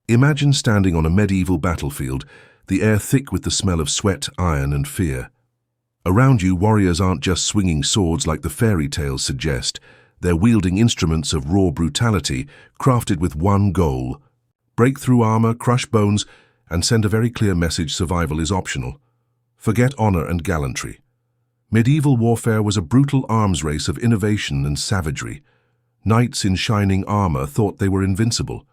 Imagine standing on a medieval battlefield, the air thick with the smell of sweat, iron, and fear. Around you, warriors aren't just swinging swords like the fairy tales suggest. They're wielding instruments of raw brutality, crafted with one goal: break through armor, crush bones, and send a very clear message: survival is optional. Forget honor and gallantry. Medieval warfare was a brutal arms race of innovation and savagery. Knights in shining armor thought they were invincible,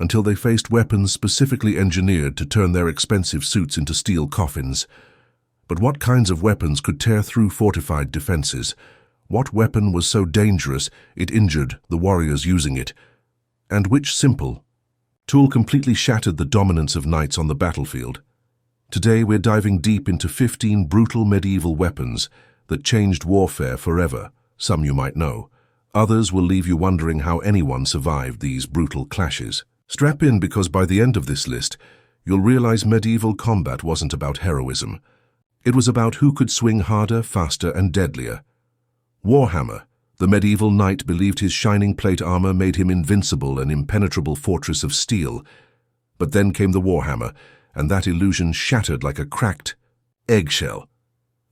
until they faced weapons specifically engineered to turn their expensive suits into steel coffins. But what kinds of weapons could tear through fortified defenses? What weapon was so dangerous it injured the warriors using it? And which simple tool completely shattered the dominance of knights on the battlefield? Today we're diving deep into 15 brutal medieval weapons that changed warfare forever. Some you might know. Others will leave you wondering how anyone survived these brutal clashes. Strap in, because by the end of this list, you'll realize medieval combat wasn't about heroism. It was about who could swing harder, faster, and deadlier. Warhammer, the medieval knight, believed his shining plate armor made him invincible, an impenetrable fortress of steel. But then came the warhammer, and that illusion shattered like a cracked eggshell.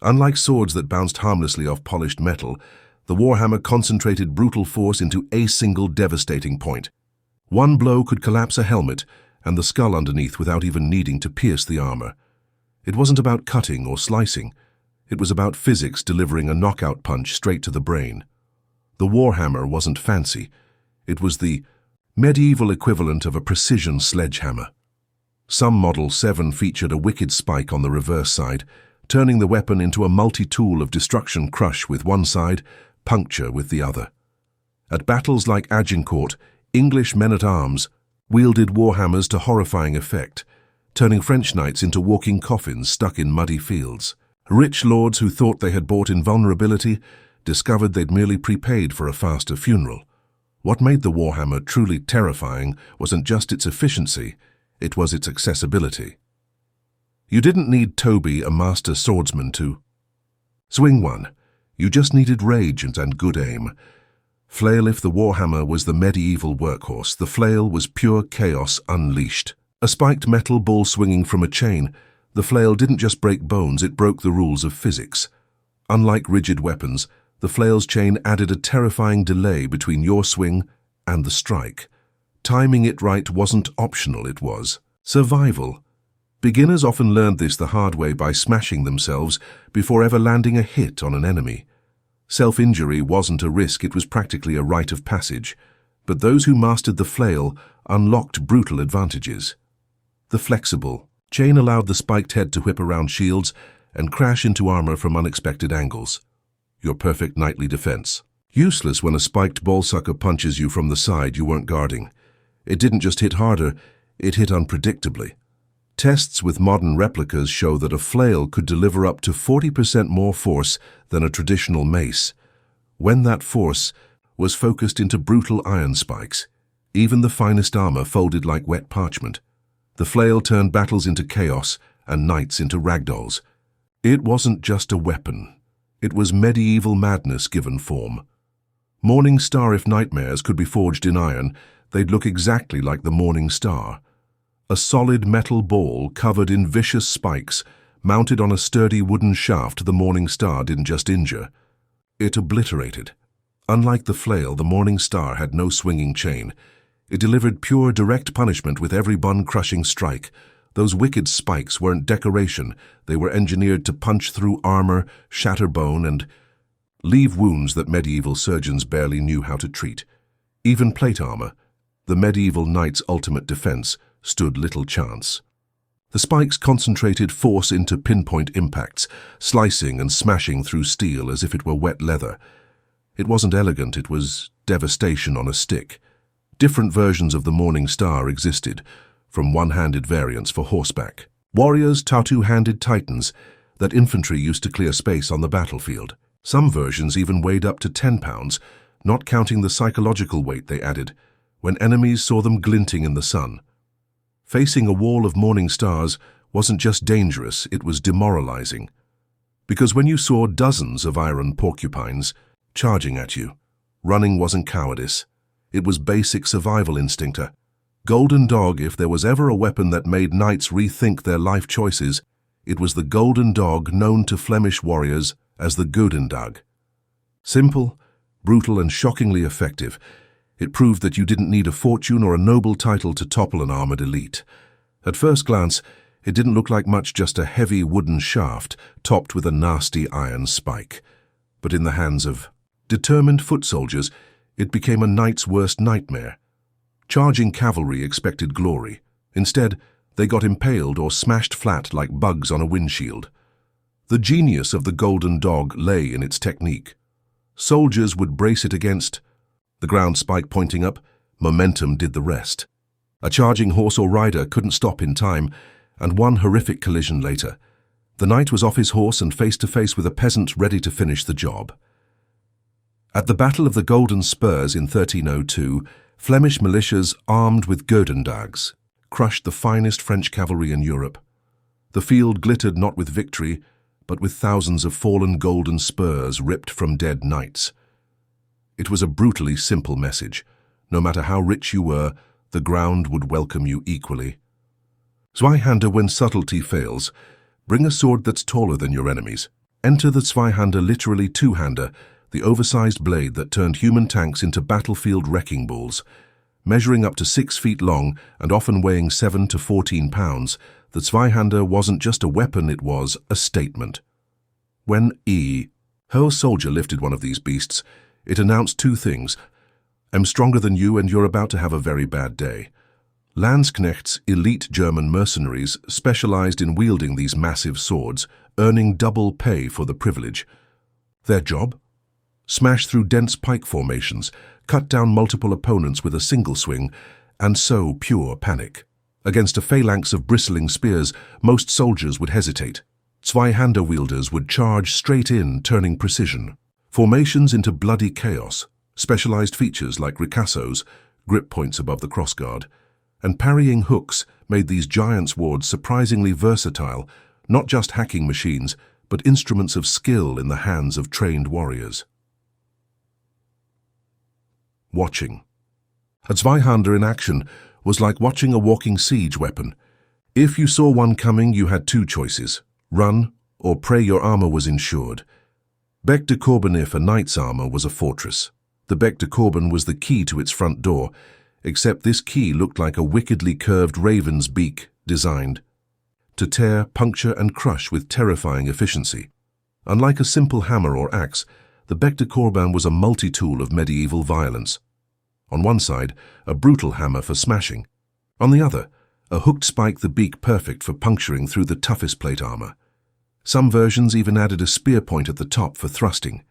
Unlike swords that bounced harmlessly off polished metal, the warhammer concentrated brutal force into a single devastating point. One blow could collapse a helmet and the skull underneath without even needing to pierce the armor. It wasn't about cutting or slicing. It was about physics delivering a knockout punch straight to the brain. The warhammer wasn't fancy. It was the medieval equivalent of a precision sledgehammer. Some Model 7 featured a wicked spike on the reverse side, turning the weapon into a multi-tool of destruction: crush with one side, puncture with the other. At battles like Agincourt, English men-at-arms wielded warhammers to horrifying effect, turning French knights into walking coffins stuck in muddy fields. Rich lords who thought they had bought invulnerability discovered they'd merely prepaid for a faster funeral. What made the warhammer truly terrifying wasn't just its efficiency, it was its accessibility. You didn't need Toby, a master swordsman, to swing one. You just needed rage and good aim. Flail. If the warhammer was the medieval workhorse, the flail was pure chaos unleashed. A spiked metal ball swinging from a chain, the flail didn't just break bones, it broke the rules of physics. Unlike rigid weapons, the flail's chain added a terrifying delay between your swing and the strike. Timing it right wasn't optional, it was survival. Beginners often learned this the hard way by smashing themselves before ever landing a hit on an enemy. Self-injury wasn't a risk, it was practically a rite of passage. But those who mastered the flail unlocked brutal advantages. The flexible chain allowed the spiked head to whip around shields and crash into armor from unexpected angles. Your perfect nightly defense. Useless when a spiked ballsucker punches you from the side you weren't guarding. It didn't just hit harder, it hit unpredictably. Tests with modern replicas show that a flail could deliver up to 40% more force than a traditional mace, when that force was focused into brutal iron spikes. Even the finest armor folded like wet parchment. The flail turned battles into chaos and knights into ragdolls. It wasn't just a weapon. It was medieval madness given form. Morning Star. If nightmares could be forged in iron, they'd look exactly like the Morning Star. A solid metal ball covered in vicious spikes, mounted on a sturdy wooden shaft. The Morning Star didn't just injure, it obliterated. Unlike the flail, the Morning Star had no swinging chain. It delivered pure, direct punishment with every bone-crushing strike. Those wicked spikes weren't decoration. They were engineered to punch through armor, shatter bone, and leave wounds that medieval surgeons barely knew how to treat. Even plate armor, the medieval knight's ultimate defense, stood little chance. The spikes concentrated force into pinpoint impacts, slicing and smashing through steel as if it were wet leather. It wasn't elegant, it was devastation on a stick. Different versions of the Morning Star existed, from one-handed variants for horseback. Warriors, two-handed titans, that infantry used to clear space on the battlefield. Some versions even weighed up to 10 pounds, not counting the psychological weight they added, when enemies saw them glinting in the sun. Facing a wall of Morning Stars wasn't just dangerous, it was demoralizing. Because when you saw dozens of iron porcupines charging at you, running wasn't cowardice. It was basic survival instinct. Golden Dog, if there was ever a weapon that made knights rethink their life choices, it was the Golden Dog, known to Flemish warriors as the Goedendag. Simple, brutal, and shockingly effective, it proved that you didn't need a fortune or a noble title to topple an armored elite. At first glance, it didn't look like much, just a heavy wooden shaft topped with a nasty iron spike. But in the hands of determined foot soldiers, it became a knight's worst nightmare. Charging cavalry expected glory. Instead, they got impaled or smashed flat like bugs on a windshield. The genius of the Golden Dog lay in its technique. Soldiers would brace it against the ground spike pointing up. Momentum did the rest. A charging horse or rider couldn't stop in time, and one horrific collision later, the knight was off his horse and face to face with a peasant ready to finish the job. At the Battle of the Golden Spurs in 1302, Flemish militias armed with Goedendags crushed the finest French cavalry in Europe. The field glittered not with victory, but with thousands of fallen golden spurs ripped from dead knights. It was a brutally simple message. No matter how rich you were, the ground would welcome you equally. Zweihander, when subtlety fails, bring a sword that's taller than your enemies. Enter the Zweihander, literally two-hander, the oversized blade that turned human tanks into battlefield wrecking balls. Measuring up to 6 feet long and often weighing 7 to 14 pounds, the Zweihander wasn't just a weapon, it was a statement. When her soldier lifted one of these beasts, it announced two things. I'm stronger than you, and you're about to have a very bad day. Landsknechts, elite German mercenaries, specialized in wielding these massive swords, earning double pay for the privilege. Their job? Smash through dense pike formations, cut down multiple opponents with a single swing, and sow pure panic. Against a phalanx of bristling spears, most soldiers would hesitate. Zweihander wielders would charge straight in, turning precision. Formations into bloody chaos, specialized features like ricassos, grip points above the crossguard, and parrying hooks made these giant swords surprisingly versatile, not just hacking machines, but instruments of skill in the hands of trained warriors. Watching. A Zweihander in action was like watching a walking siege weapon. If you saw one coming, you had two choices: run or pray your armor was insured. Bec de Corbin, if a knight's armor was a fortress. The Bec de Corbin was the key to its front door, except this key looked like a wickedly curved raven's beak, designed to tear, puncture, and crush with terrifying efficiency. Unlike a simple hammer or axe, the Bec de Corbin was a multi-tool of medieval violence. On one side, a brutal hammer for smashing. On the other, a hooked spike, the beak perfect for puncturing through the toughest plate armor. Some versions even added a spear point at the top for thrusting.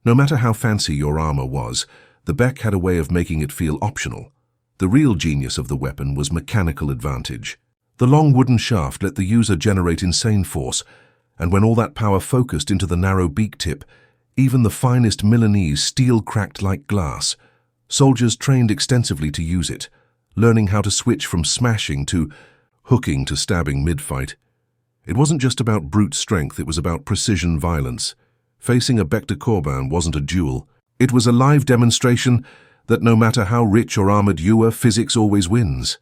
No matter how fancy your armor was, the Bec had a way of making it feel optional. The real genius of the weapon was mechanical advantage. The long wooden shaft let the user generate insane force, and when all that power focused into the narrow beak tip, even the finest Milanese steel cracked like glass. Soldiers trained extensively to use it, learning how to switch from smashing to hooking to stabbing mid-fight. It wasn't just about brute strength, it was about precision violence. Facing a Bec de Corbin wasn't a duel. It was a live demonstration that no matter how rich or armored you were, physics always wins.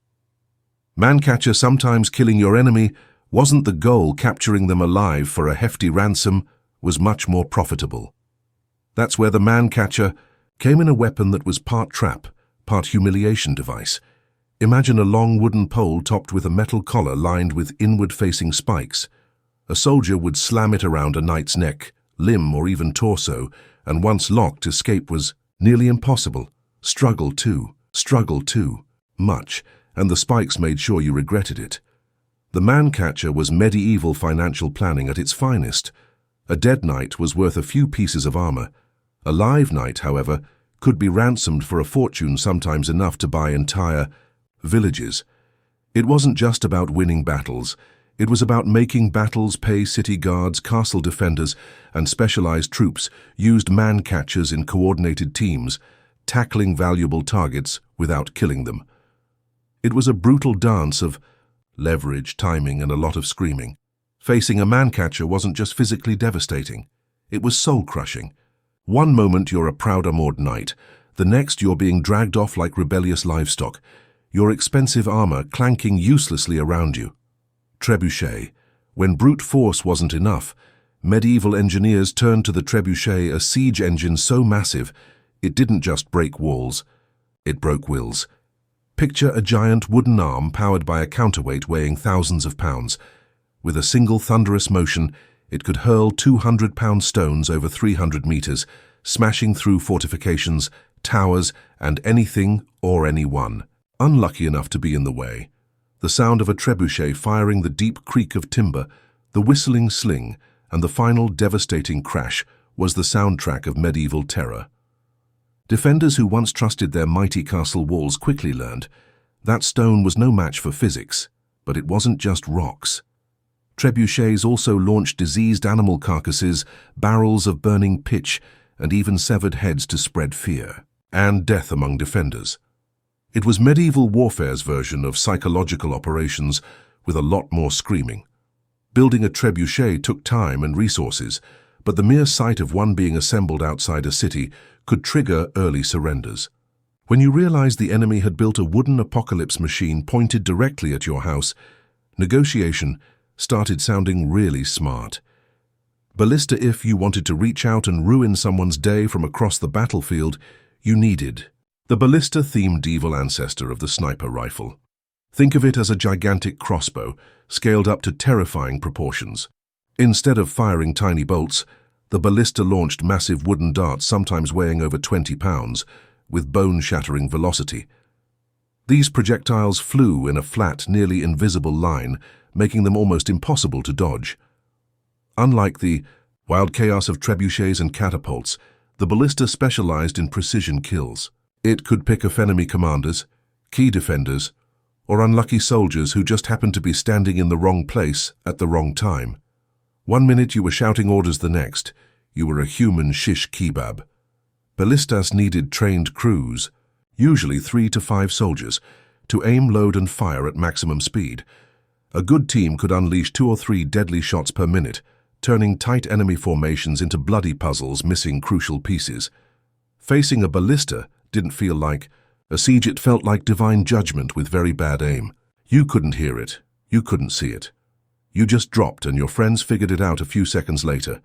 Mancatcher, sometimes killing your enemy, wasn't the goal. Capturing them alive for a hefty ransom was much more profitable. That's where the Mancatcher came in, a weapon that was part trap, part humiliation device. Imagine a long wooden pole topped with a metal collar lined with inward-facing spikes. A soldier would slam it around a knight's neck, limb, or even torso, and once locked, escape was nearly impossible. Struggle too much, and the spikes made sure you regretted it. The Mancatcher was medieval financial planning at its finest. A dead knight was worth a few pieces of armor. A live knight, however, could be ransomed for a fortune, sometimes enough to buy entire villages. It wasn't just about winning battles. It was about making battles pay. City guards, castle defenders, and specialized troops used Mancatchers in coordinated teams, tackling valuable targets without killing them. It was a brutal dance of leverage, timing, and a lot of screaming. Facing a Mancatcher wasn't just physically devastating. It was soul-crushing. One moment you're a proud armored knight, the next you're being dragged off like rebellious livestock. your expensive armor clanking uselessly around you. Trebuchet. When brute force wasn't enough, medieval engineers turned to the trebuchet, a siege engine so massive it didn't just break walls, it broke wills. Picture a giant wooden arm powered by a counterweight weighing thousands of pounds. With a single thunderous motion, it could hurl 200-pound stones over 300 meters, smashing through fortifications, towers, and anything or anyone unlucky enough to be in the way. The sound of a trebuchet firing the deep creak of timber, the whistling sling, and the final devastating crash was the soundtrack of medieval terror. Defenders who once trusted their mighty castle walls quickly learned that stone was no match for physics, but it wasn't just rocks. Trebuchets also launched diseased animal carcasses, barrels of burning pitch, and even severed heads to spread fear and death among defenders. It was medieval warfare's version of psychological operations with a lot more screaming. Building a trebuchet took time and resources, but the mere sight of one being assembled outside a city could trigger early surrenders. When you realized the enemy had built a wooden apocalypse machine pointed directly at your house, negotiation started sounding really smart. Ballista. If you wanted to reach out and ruin someone's day from across the battlefield, you needed the ballista-themed evil ancestor of the sniper rifle. Think of it as a gigantic crossbow, scaled up to terrifying proportions. Instead of firing tiny bolts, the ballista launched massive wooden darts, sometimes weighing over 20 pounds, with bone-shattering velocity. These projectiles flew in a flat, nearly invisible line, making them almost impossible to dodge. Unlike the wild chaos of trebuchets and catapults, the ballista specialized in precision kills. It could pick off enemy commanders, key defenders, or unlucky soldiers who just happened to be standing in the wrong place at the wrong time. One minute you were shouting orders, the next you were a human shish kebab. Ballistas needed trained crews, usually 3 to 5 soldiers, to aim, load and fire at maximum speed. A good team could unleash 2 or 3 deadly shots per minute, turning tight enemy formations into bloody puzzles missing crucial pieces. Facing a ballista didn't feel like a siege, it felt like divine judgment with very bad aim. You couldn't hear it, you couldn't see it. You just dropped and your friends figured it out a few seconds later.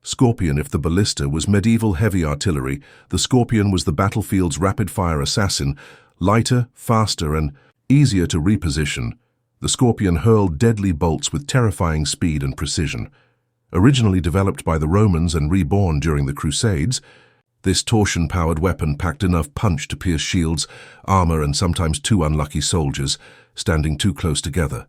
Scorpion. If the ballista was medieval heavy artillery, the Scorpion was the battlefield's rapid-fire assassin, lighter, faster and easier to reposition. The Scorpion hurled deadly bolts with terrifying speed and precision. Originally developed by the Romans and reborn during the Crusades, this torsion-powered weapon packed enough punch to pierce shields, armor, and sometimes 2 unlucky soldiers standing too close together.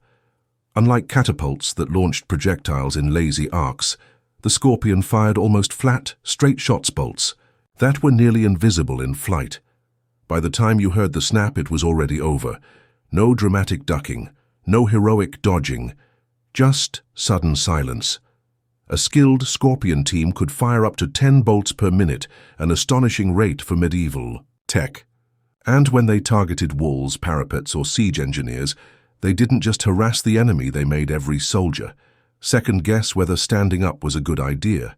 Unlike catapults that launched projectiles in lazy arcs, the Scorpion fired almost flat, straight-shot bolts that were nearly invisible in flight. By the time you heard the snap, it was already over. No dramatic ducking, no heroic dodging, just sudden silence. A skilled Scorpion team could fire up to 10 bolts per minute, an astonishing rate for medieval tech. And when they targeted walls, parapets, or siege engineers, they didn't just harass the enemy, they made every soldier second-guess whether standing up was a good idea.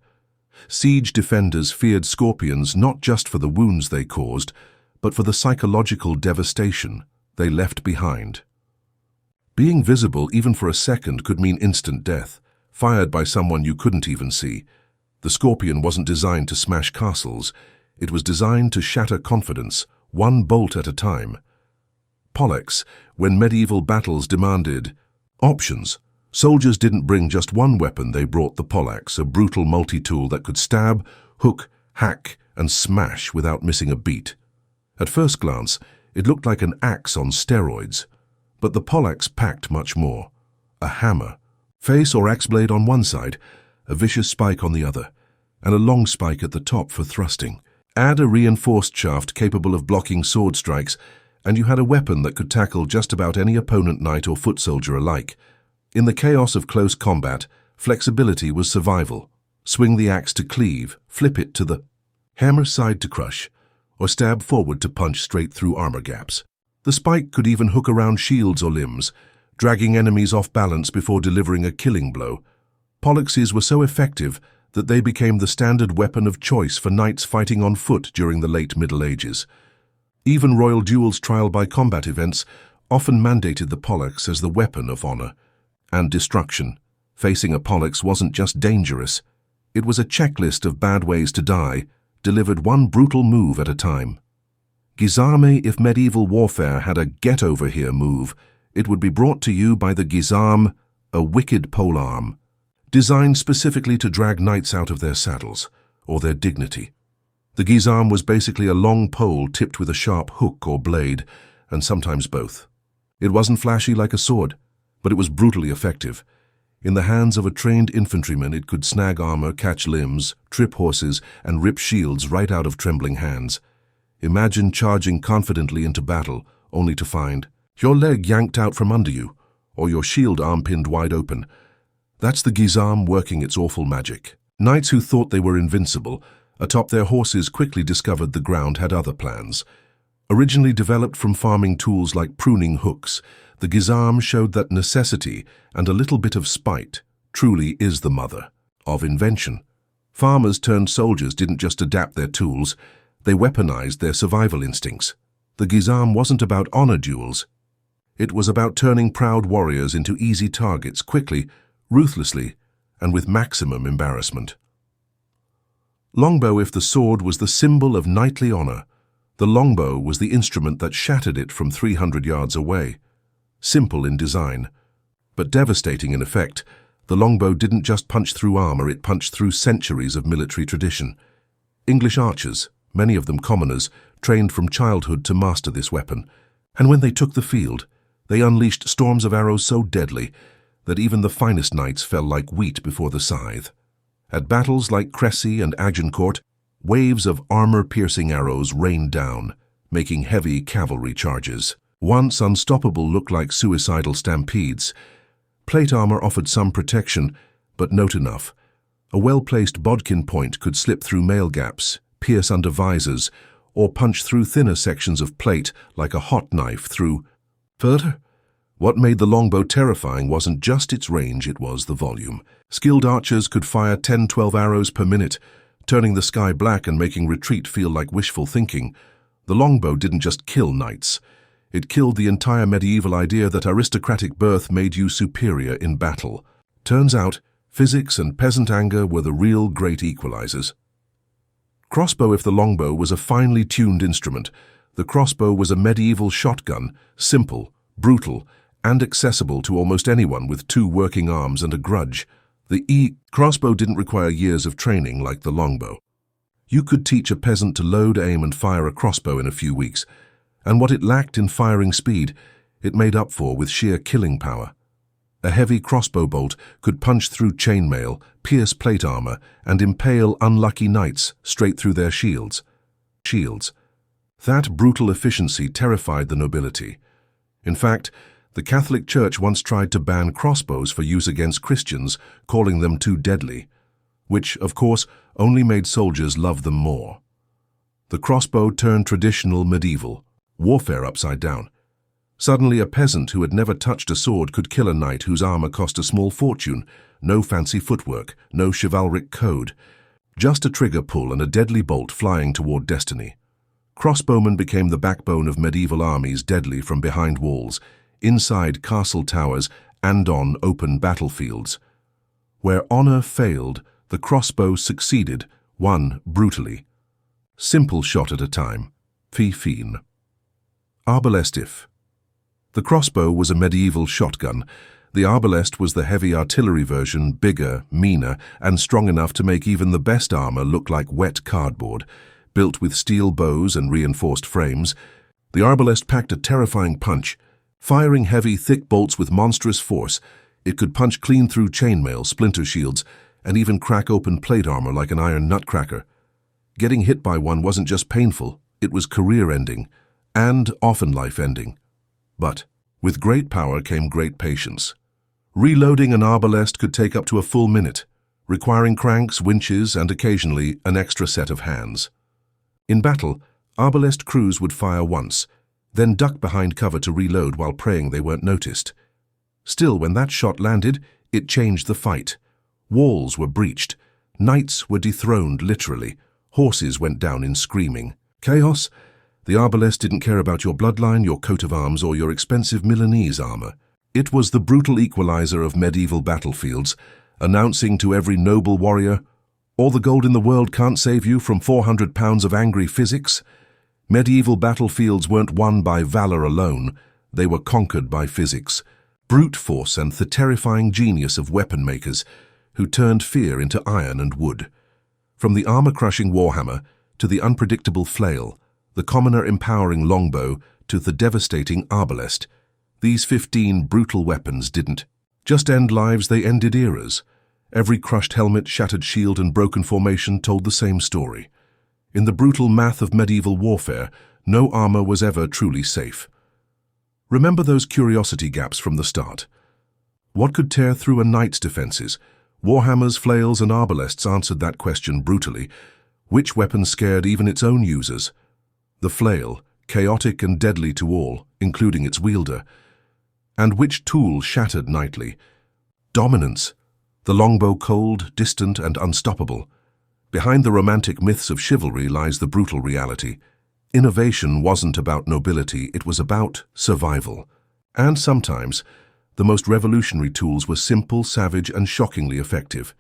Siege defenders feared Scorpions not just for the wounds they caused, but for the psychological devastation they left behind. Being visible even for a second could mean instant death, fired by someone you couldn't even see. The Scorpion wasn't designed to smash castles, it was designed to shatter confidence, 1 bolt at a time. Pollaxe. When medieval battles demanded options, soldiers didn't bring just one weapon, they brought the Pollaxe, a brutal multi-tool that could stab, hook, hack, and smash without missing a beat. At first glance, it looked like an axe on steroids, but the Pollaxe packed much more. A hammer, face or axe blade on one side, a vicious spike on the other, and a long spike at the top for thrusting. Add a reinforced shaft capable of blocking sword strikes, and you had a weapon that could tackle just about any opponent, knight or foot soldier alike. In the chaos of close combat, flexibility was survival. Swing the axe to cleave, flip it to the hammer side to crush, or stab forward to punch straight through armor gaps. The spike could even hook around shields or limbs, dragging enemies off balance before delivering a killing blow. Pollaxes were so effective that they became the standard weapon of choice for knights fighting on foot during the late Middle Ages. Even royal duels trial by combat events often mandated the Pollaxe as the weapon of honor and destruction. Facing a Pollaxe wasn't just dangerous, it was a checklist of bad ways to die, delivered one brutal move at a time. Gizame, if medieval warfare had a get-over-here move, it would be brought to you by the Gizam, a wicked polearm, designed specifically to drag knights out of their saddles, or their dignity. The Gizam was basically a long pole tipped with a sharp hook or blade, and sometimes both. It wasn't flashy like a sword, but it was brutally effective. In the hands of a trained infantryman, it could snag armor, catch limbs, trip horses, and rip shields right out of trembling hands. Imagine charging confidently into battle, only to find your leg yanked out from under you, or your shield arm pinned wide open. That's the Gizam working its awful magic. Knights who thought they were invincible atop their horses quickly discovered the ground had other plans. Originally developed from farming tools like pruning hooks, the Gizam showed that necessity and a little bit of spite truly is the mother of invention. Farmers turned soldiers didn't just adapt their tools, they weaponized their survival instincts. The Gizam wasn't about honor duels. It was about turning proud warriors into easy targets quickly, ruthlessly, and with maximum embarrassment. Longbow, if the sword was the symbol of knightly honor, the longbow was the instrument that shattered it from 300 yards away. Simple in design, but devastating in effect, the longbow didn't just punch through armor, it punched through centuries of military tradition. English archers, many of them commoners, trained from childhood to master this weapon, and when they took the field, they unleashed storms of arrows so deadly that even the finest knights fell like wheat before the scythe. At battles like Crécy and Agincourt, waves of armor-piercing arrows rained down, making heavy cavalry charges. Once unstoppable looked like suicidal stampedes. Plate armor offered some protection, but not enough. A well-placed bodkin point could slip through mail gaps, pierce under visors, or punch through thinner sections of plate like a hot knife through. Further, what made the longbow terrifying wasn't just its range, it was the volume. Skilled archers could fire 10-12 arrows per minute, turning the sky black and making retreat feel like wishful thinking. The longbow didn't just kill knights. It killed the entire medieval idea that aristocratic birth made you superior in battle. Turns out, physics and peasant anger were the real great equalizers. Crossbow, if the longbow was a finely tuned instrument, the crossbow was a medieval shotgun, simple, brutal, and accessible to almost anyone with 2 working arms and a grudge. The crossbow didn't require years of training like the longbow. You could teach a peasant to load, aim, and fire a crossbow in a few weeks, and what it lacked in firing speed, it made up for with sheer killing power. A heavy crossbow bolt could punch through chainmail, pierce plate armor, and impale unlucky knights straight through their shields. That brutal efficiency terrified the nobility. In fact, the Catholic Church once tried to ban crossbows for use against Christians, calling them too deadly, which, of course, only made soldiers love them more. The crossbow turned traditional medieval warfare upside down. Suddenly, a peasant who had never touched a sword could kill a knight whose armor cost a small fortune, no fancy footwork, no chivalric code, just a trigger pull and a deadly bolt flying toward destiny. Crossbowmen became the backbone of medieval armies, deadly from behind walls, inside castle towers, and on open battlefields. Where honor failed, the crossbow succeeded, won brutally. Simple shot at a time. Fifine. Arbalestif. The crossbow was a medieval shotgun. The arbalest was the heavy artillery version, bigger, meaner, and strong enough to make even the best armor look like wet cardboard. Built with steel bows and reinforced frames, the arbalest packed a terrifying punch. Firing heavy, thick bolts with monstrous force, it could punch clean through chainmail, splinter shields, and even crack open plate armor like an iron nutcracker. Getting hit by one wasn't just painful, it was career-ending, and often life-ending. But with great power came great patience. Reloading an arbalest could take up to a full minute, requiring cranks, winches, and occasionally an extra set of hands. In battle, arbalest crews would fire once, then duck behind cover to reload while praying they weren't noticed. Still, when that shot landed, it changed the fight. Walls were breached, knights were dethroned literally, horses went down in screaming. Chaos? The arbalest didn't care about your bloodline, your coat of arms, or your expensive Milanese armor. It was the brutal equalizer of medieval battlefields, announcing to every noble warrior, "All the gold in the world can't save you from 400 pounds of angry physics." Medieval battlefields weren't won by valor alone, they were conquered by physics, brute force and the terrifying genius of weapon makers who turned fear into iron and wood. From the armor-crushing warhammer to the unpredictable flail, the commoner empowering longbow to the devastating arbalest, these 15 brutal weapons didn't just end lives, they ended eras. Every crushed helmet, shattered shield, and broken formation told the same story. In the brutal math of medieval warfare, no armor was ever truly safe. Remember those curiosity gaps from the start. What could tear through a knight's defenses? Warhammers, flails, and arbalests answered that question brutally. Which weapon scared even its own users? The flail, chaotic and deadly to all, including its wielder. And which tool shattered knightly? Dominance. The longbow, cold, distant, and unstoppable. Behind the romantic myths of chivalry lies the brutal reality. Innovation wasn't about nobility, it was about survival. And sometimes, the most revolutionary tools were simple, savage, and shockingly effective.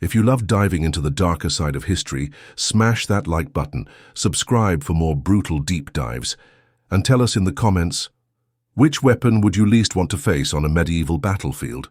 If you love diving into the darker side of history, smash that like button, subscribe for more brutal deep dives, and tell us in the comments, which weapon would you least want to face on a medieval battlefield?